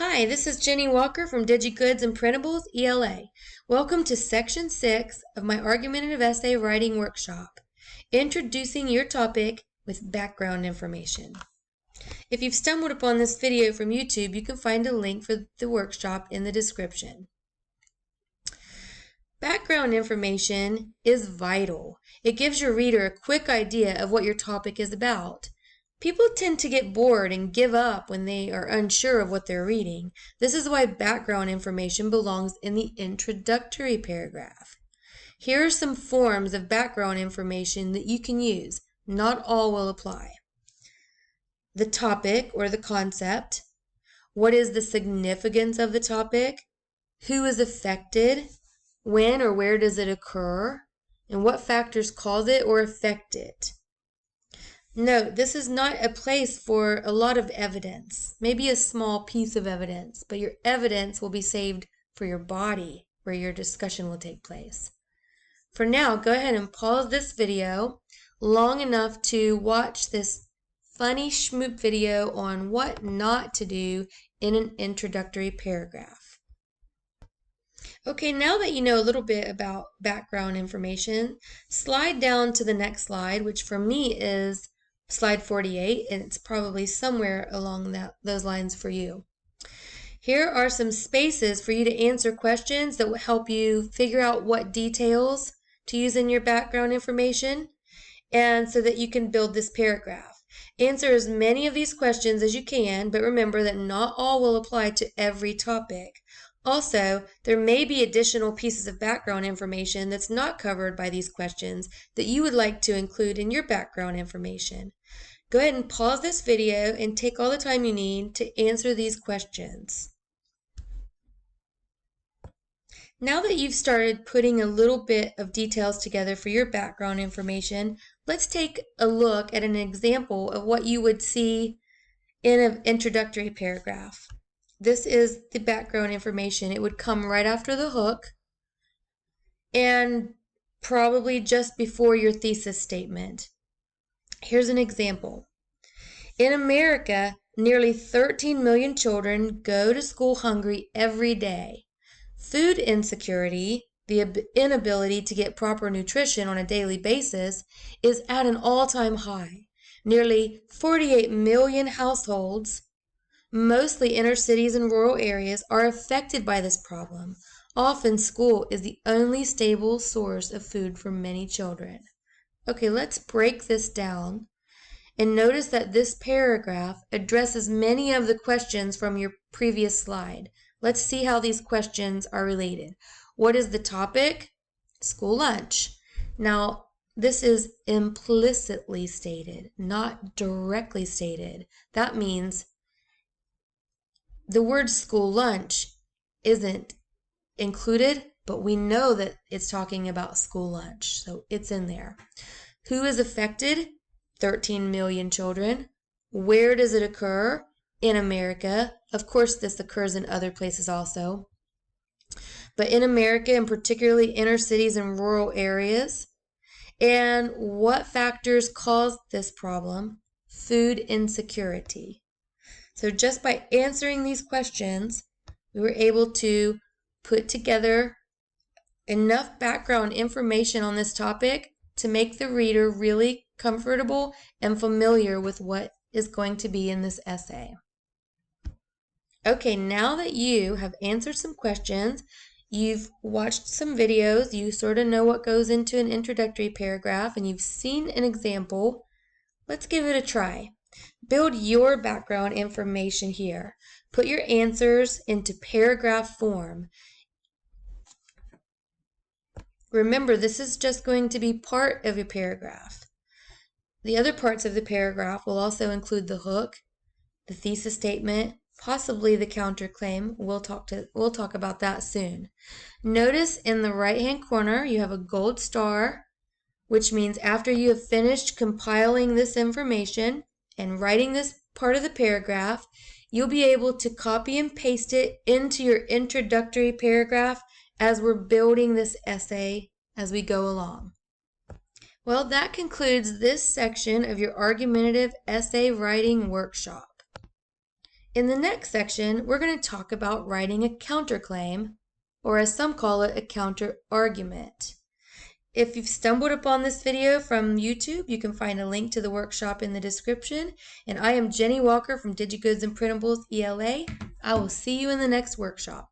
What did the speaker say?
Hi, this is Jenny Walker from DigiGoods and Printables, ELA. Welcome to Section 6 of my Argumentative Essay Writing Workshop, introducing your topic with background information. If you've stumbled upon this video from YouTube, you can find a link for the workshop in the description. Background information is vital. It gives your reader a quick idea of what your topic is about. People tend to get bored and give up when they are unsure of what they're reading. This is why background information belongs in the introductory paragraph. Here are some forms of background information that you can use. Not all will apply. The topic or the concept. What is the significance of the topic? Who is affected? When or where does it occur? And what factors cause it or affect it? Note, this is not a place for a lot of evidence, maybe a small piece of evidence, but your evidence will be saved for your body where your discussion will take place. For now, go ahead and pause this video long enough to watch this funny schmoop video on what not to do in an introductory paragraph. Okay, now that you know a little bit about background information, slide down to the next slide, which for me is slide 48, and it's probably somewhere along those lines for you. Here are some spaces for you to answer questions that will help you figure out what details to use in your background information, and so that you can build this paragraph. Answer as many of these questions as you can, but remember that not all will apply to every topic. Also, there may be additional pieces of background information that's not covered by these questions that you would like to include in your background information. Go ahead and pause this video and take all the time you need to answer these questions. Now that you've started putting a little bit of details together for your background information, let's take a look at an example of what you would see in an introductory paragraph. This is the background information. It would come right after the hook and probably just before your thesis statement. Here's an example. In America, nearly 13 million children go to school hungry every day. Food insecurity, the inability to get proper nutrition on a daily basis, is at an all-time high. Nearly 48 million households, mostly inner cities and rural areas, are affected by this problem. Often school is the only stable source of food for many children. Okay, let's break this down and notice that this paragraph addresses many of the questions from your previous slide. Let's see how these questions are related. What is the topic? School lunch. Now, this is implicitly stated, not directly stated. That means the word school lunch isn't included, but we know that it's talking about school lunch, so it's in there. Who is affected? 13 million children. Where does it occur? In America. Of course, this occurs in other places also. But in America, and particularly inner cities and rural areas. And what factors cause this problem? Food insecurity. So just by answering these questions, we were able to put together enough background information on this topic to make the reader really comfortable and familiar with what is going to be in this essay. Okay, now that you have answered some questions, you've watched some videos, you sort of know what goes into an introductory paragraph, and you've seen an example, let's give it a try. Build your background information here. Put your answers into paragraph form. Remember, this is just going to be part of your paragraph. The other parts of the paragraph will also include the hook, the thesis statement, possibly the counterclaim. We'll talk about that soon. Notice in the right-hand corner you have a gold star, which means after you have finished compiling this information and writing this part of the paragraph, you'll be able to copy and paste it into your introductory paragraph as we're building this essay as we go along. Well, that concludes this section of your argumentative essay writing workshop. In the next section, we're going to talk about writing a counterclaim, or as some call it, a counter-argument. If you've stumbled upon this video from YouTube, you can find a link to the workshop in the description. And I am Jenny Walker from DigiGoods and Printables ELA. I will see you in the next workshop.